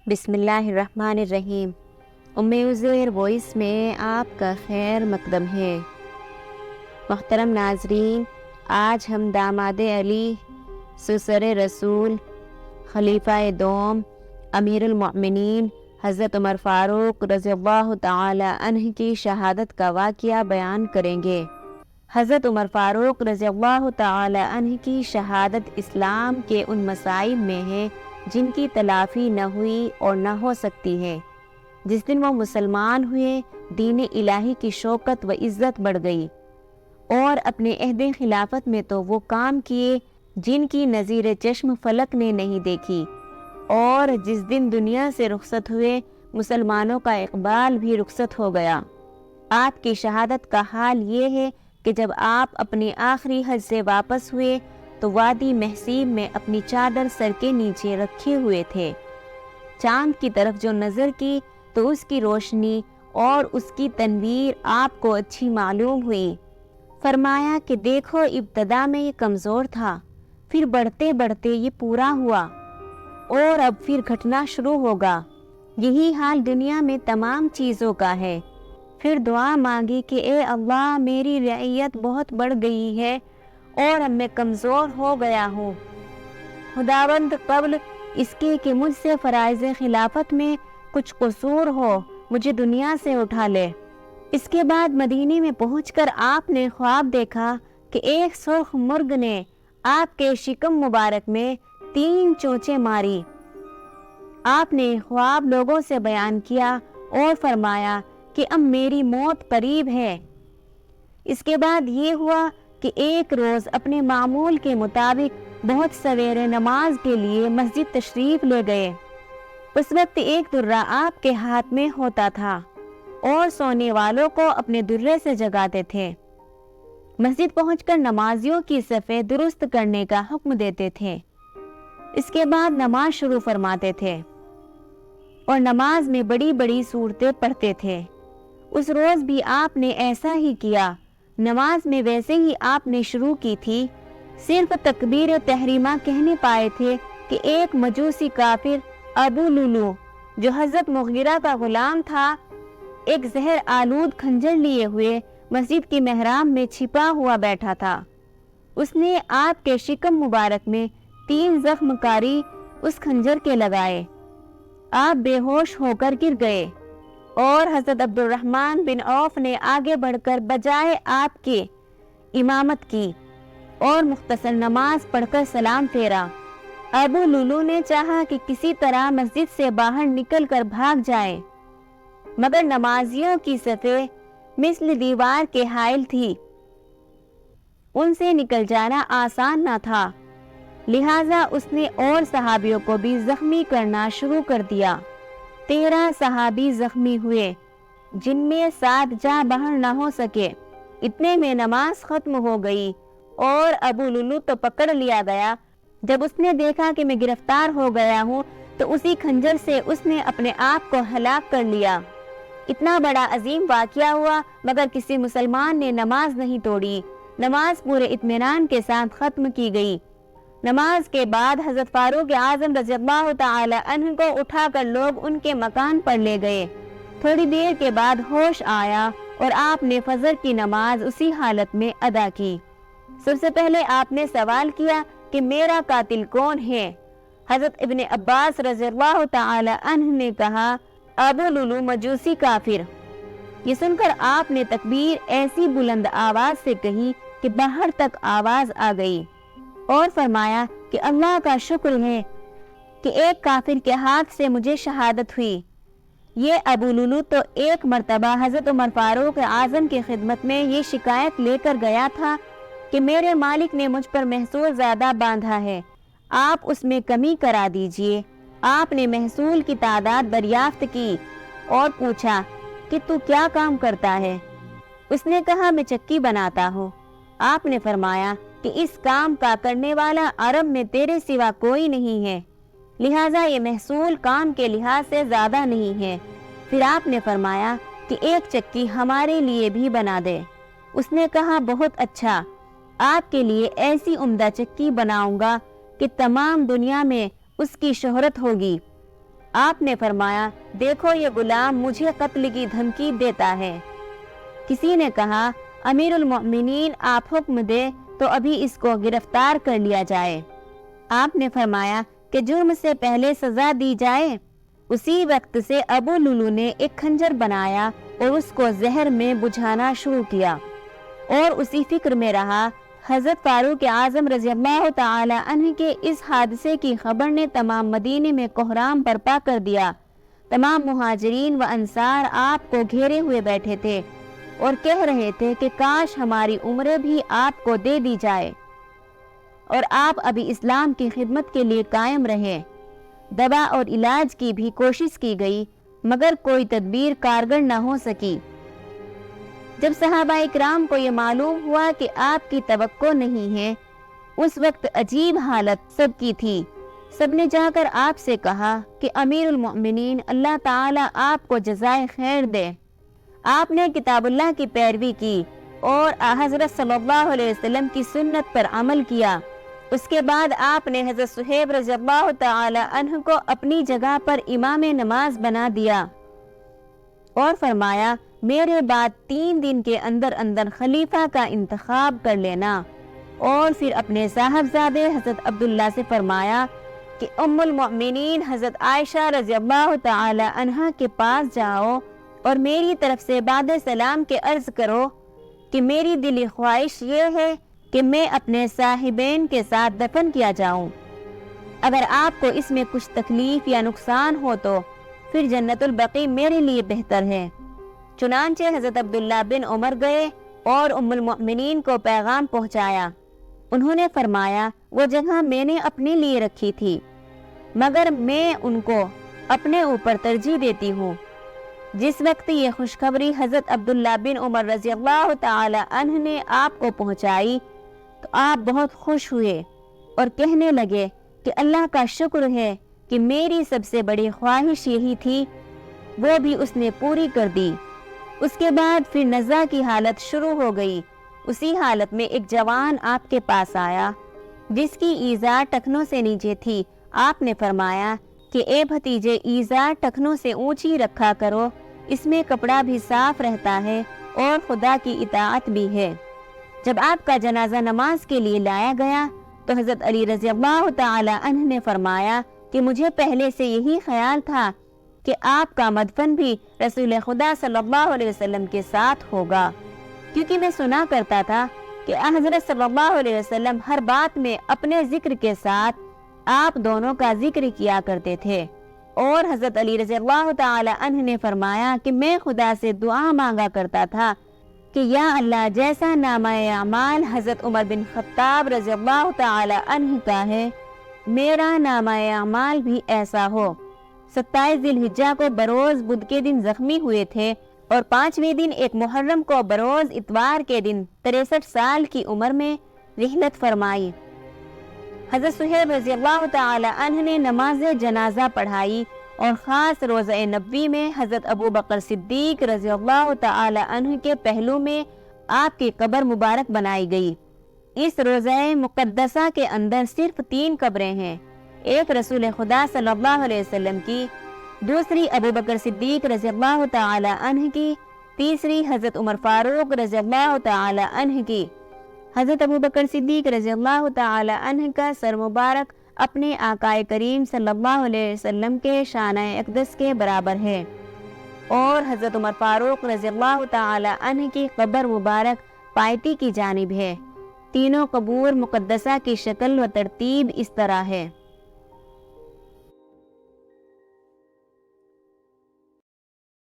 بسم اللہ الرحمن الرحیم۔ عزیر وائس میں آپ کا خیر مقدم ہے۔ محترم ناظرین، آج ہم داماد علی، سسر رسول، خلیفہ دوم، امیر المؤمنین حضرت عمر فاروق رضی اللہ تعالی عنہ کی شہادت کا واقعہ بیان کریں گے۔ حضرت عمر فاروق رضی اللہ تعالی عنہ کی شہادت اسلام کے ان مصائب میں ہے جن کی تلافی نہ ہوئی اور نہ ہو سکتی ہے۔ جس دن وہ مسلمان ہوئے، دین الہی کی شوکت و عزت بڑھ گئی، اور اپنے عہد خلافت میں تو وہ کام کیے جن کی نظیر چشم فلک نے نہیں دیکھی، اور جس دن دنیا سے رخصت ہوئے مسلمانوں کا اقبال بھی رخصت ہو گیا۔ آپ کی شہادت کا حال یہ ہے کہ جب آپ اپنے آخری حج سے واپس ہوئے تو وادی محسیب میں اپنی چادر سر کے نیچے رکھے ہوئے تھے۔ چاند کی طرف جو نظر کی تو اس کی روشنی اور اس کی تنویر آپ کو اچھی معلوم ہوئی۔ فرمایا کہ دیکھو، ابتدا میں یہ کمزور تھا، پھر بڑھتے بڑھتے یہ پورا ہوا، اور اب پھر گھٹنا شروع ہوگا۔ یہی حال دنیا میں تمام چیزوں کا ہے۔ پھر دعا مانگی کہ اے اللہ، میری رعیت بہت بڑھ گئی ہے اور اب میں کمزور ہو گیا ہوں۔ خداوند، قبل اس کے کہ مجھ سے فرائض خلافت میں کچھ قصور ہو، مجھے دنیا سے اٹھا لے۔ اس کے بعد مدینے میں پہنچ کر آپ نے خواب دیکھا کہ ایک سرخ مرغ نے آپ کے شکم مبارک میں 3 چونچیں ماری۔ آپ نے خواب لوگوں سے بیان کیا اور فرمایا کہ اب میری موت قریب ہے۔ اس کے بعد یہ ہوا کہ ایک روز اپنے معمول کے مطابق بہت سویرے نماز کے لیے مسجد تشریف لے گئے۔ اس وقت ایک درہ آپ کے ہاتھ میں ہوتا تھا اور سونے والوں کو اپنے درے سے جگاتے تھے۔ مسجد پہنچ کر نمازیوں کی صفیں درست کرنے کا حکم دیتے تھے۔ اس کے بعد نماز شروع فرماتے تھے اور نماز میں بڑی بڑی سورتیں پڑھتے تھے۔ اس روز بھی آپ نے ایسا ہی کیا۔ نماز میں ویسے ہی آپ نے شروع کی تھی، صرف تکبیر تحریمہ کہنے پائے تھے کہ ایک مجوسی کافر ابو لولو، جو حضرت مغیرہ کا غلام تھا، ایک زہر آلود خنجر لیے ہوئے مسجد کی محراب میں چھپا ہوا بیٹھا تھا۔ اس نے آپ کے شکم مبارک میں 3 زخم کاری اس خنجر کے لگائے۔ آپ بے ہوش ہو کر گر گئے، اور حضرت عبد الرحمن بن عوف نے آگے بڑھ کر بجائے آپ کے امامت کی اور مختصر نماز پڑھ کر سلام پھیرا۔ ابو لولو نے چاہا کہ کسی طرح مسجد سے باہر نکل کر بھاگ جائے، مگر نمازیوں کی صفیں مثل دیوار کے حائل تھی، ان سے نکل جانا آسان نہ تھا، لہٰذا اس نے اور صحابیوں کو بھی زخمی کرنا شروع کر دیا۔ 13 صحابی زخمی ہوئے، جن میں 7 جاں بحر نہ ہو سکے۔ اتنے میں نماز ختم ہو گئی اور ابو لولو تو پکڑ لیا گیا۔ جب اس نے دیکھا کہ میں گرفتار ہو گیا ہوں تو اسی خنجر سے اس نے اپنے آپ کو ہلاک کر لیا۔ اتنا بڑا عظیم واقعہ ہوا، مگر کسی مسلمان نے نماز نہیں توڑی۔ نماز پورے اطمینان کے ساتھ ختم کی گئی۔ نماز کے بعد حضرت فاروق اعظم رضی اللہ تعالی عنہ کو اٹھا کر لوگ ان کے مکان پر لے گئے۔ تھوڑی دیر کے بعد ہوش آیا اور آپ نے فجر کی نماز اسی حالت میں ادا کی۔ سب سے پہلے آپ نے سوال کیا کہ میرا قاتل کون ہے؟ حضرت ابن عباس رضی اللہ تعالی عنہ نے کہا، ابو لولو مجوسی کافر۔ یہ سن کر آپ نے تکبیر ایسی بلند آواز سے کہی کہ باہر تک آواز آ گئی، اور فرمایا کہ اللہ کا شکر ہے کہ ایک کافر کے ہاتھ سے مجھے شہادت ہوئی۔ یہ ابو لولو تو ایک مرتبہ حضرت عمر فاروق اعظم کی خدمت میں یہ شکایت لے کر گیا تھا کہ میرے مالک نے مجھ پر محصول زیادہ باندھا ہے، آپ اس میں کمی کرا دیجئے۔ آپ نے محصول کی تعداد دریافت کی اور پوچھا کہ تو کیا کام کرتا ہے؟ اس نے کہا، میں چکی بناتا ہوں۔ آپ نے فرمایا کہ اس کام کا کرنے والا عرب میں تیرے سوا کوئی نہیں ہے، لہٰذا یہ محصول کام کے لحاظ سے زیادہ نہیں ہے۔ پھر آپ نے فرمایا کہ ایک چکی ہمارے لیے بھی بنا دے۔ اس نے کہا، بہت اچھا، آپ کے لیے ایسی عمدہ چکی بناؤں گا کہ تمام دنیا میں اس کی شہرت ہوگی۔ آپ نے فرمایا دیکھو یہ غلام مجھے قتل کی دھمکی دیتا ہے۔ کسی نے کہا امیر المؤمنین آپ حکم دے تو ابھی اس کو گرفتار کر لیا جائے۔ آپ نے فرمایا کہ جرم سے پہلے سزا دی جائے۔ اسی وقت سے ابو لولو نے ایک خنجر بنایا اور اس کو زہر میں بجھانا شروع کیا اور اسی فکر میں رہا۔ حضرت فاروق اعظم رضی اللہ تعالی عنہ کے اس حادثے کی خبر نے تمام مدینے میں کوہرام برپا کر دیا۔ تمام مہاجرین و انصار آپ کو گھیرے ہوئے بیٹھے تھے اور کہہ رہے تھے کہ کاش ہماری عمریں بھی آپ کو دے دی جائے اور آپ ابھی اسلام کی خدمت کے لیے قائم رہے۔ دوا اور علاج کی بھی کوشش کی گئی مگر کوئی تدبیر کارگر نہ ہو سکی۔ جب صحابہ اکرام کو یہ معلوم ہوا کہ آپ کی توقع نہیں ہے، اس وقت عجیب حالت سب کی تھی۔ سب نے جا کر آپ سے کہا کہ امیر المؤمنین اللہ تعالیٰ آپ کو جزائے خیر دے۔ آپ نے کتاب اللہ کی پیروی کی اور حضرت صلی اللہ علیہ وسلم کی سنت پر عمل کیا۔ اس کے بعد آپ نے حضرت صہیب رضی اللہ تعالی عنہ کو اپنی جگہ پر امام نماز بنا دیا اور فرمایا میرے بعد 3 دن کے اندر اندر خلیفہ کا انتخاب کر لینا، اور پھر اپنے صاحبزادے حضرت عبداللہ سے فرمایا کہ ام المؤمنین حضرت عائشہ رضی اللہ تعالی عنہ کے پاس جاؤ اور میری طرف سے بعد سلام کے عرض کرو کہ میری دلی خواہش یہ ہے کہ میں اپنے صاحبین کے ساتھ دفن کیا جاؤں۔ اگر آپ کو اس میں کچھ تکلیف یا نقصان ہو تو پھر جنت البقیع میرے لیے بہتر ہے۔ چنانچہ حضرت عبداللہ بن عمر گئے اور ام المؤمنین کو پیغام پہنچایا۔ انہوں نے فرمایا وہ جگہ میں نے اپنے لیے رکھی تھی مگر میں ان کو اپنے اوپر ترجیح دیتی ہوں۔ جس وقت یہ خوشخبری حضرت عبداللہ بن عمر رضی اللہ تعالی عنہ نے آپ کو پہنچائی تو آپ بہت خوش ہوئے اور کہنے لگے کہ اللہ کا شکر ہے کہ میری سب سے بڑی خواہش یہی تھی، وہ بھی اس نے پوری کر دی۔ اس کے بعد پھر نزع کی حالت شروع ہو گئی۔ اسی حالت میں ایک جوان آپ کے پاس آیا جس کی ایذا ٹخنوں سے نیچے تھی۔ آپ نے فرمایا کہ اے بھتیجے ایذا ٹخنوں سے اونچی رکھا کرو، اس میں کپڑا بھی صاف رہتا ہے اور خدا کی اطاعت بھی ہے۔ جب آپ کا جنازہ نماز کے لیے لایا گیا تو حضرت علی رضی اللہ تعالی عنہ نے فرمایا کہ مجھے پہلے سے یہی خیال تھا کہ آپ کا مدفن بھی رسول خدا صلی اللہ علیہ وسلم کے ساتھ ہوگا، کیونکہ میں سنا کرتا تھا کہ حضرت صلی اللہ علیہ وسلم ہر بات میں اپنے ذکر کے ساتھ آپ دونوں کا ذکر کیا کرتے تھے۔ اور حضرت علی رضی اللہ تعالی عنہ نے فرمایا کہ میں خدا سے دعا مانگا کرتا تھا کہ یا اللہ جیسا نامہ اعمال حضرت عمر بن خطاب رضی اللہ تعالی عنہ کا ہے، میرا نامہ اعمال بھی ایسا ہو۔ 27 ذی الحجہ کو بروز بدھ کے دن زخمی ہوئے تھے اور 5ویں دن ایک محرم کو بروز اتوار کے دن 63 سال کی عمر میں رحلت فرمائی۔ حضرت صہیب رضی اللہ تعالی عنہ نے نماز جنازہ پڑھائی اور خاص روضہ نبوی میں حضرت ابو بکر صدیق رضی اللہ تعالی عنہ کے پہلو میں آپ کی قبر مبارک بنائی گئی۔ اس روضہ مقدسہ کے اندر صرف 3 قبریں ہیں، ایک رسول خدا صلی اللہ علیہ وسلم کی، دوسری ابو بکر صدیق رضی اللہ تعالی عنہ کی، تیسری حضرت عمر فاروق رضی اللہ تعالی عنہ کی۔ حضرت ابو بکر صدیق رضی اللہ تعالی عنہ کا سر مبارک اپنے آقائے کریم صلی اللہ علیہ وسلم کے شانہ اقدس کے برابر ہے، اور حضرت عمر فاروق رضی اللہ تعالی عنہ کی قبر مبارک پائٹی کی جانب ہے۔ تینوں قبور مقدسہ کی شکل و ترتیب اس طرح ہے۔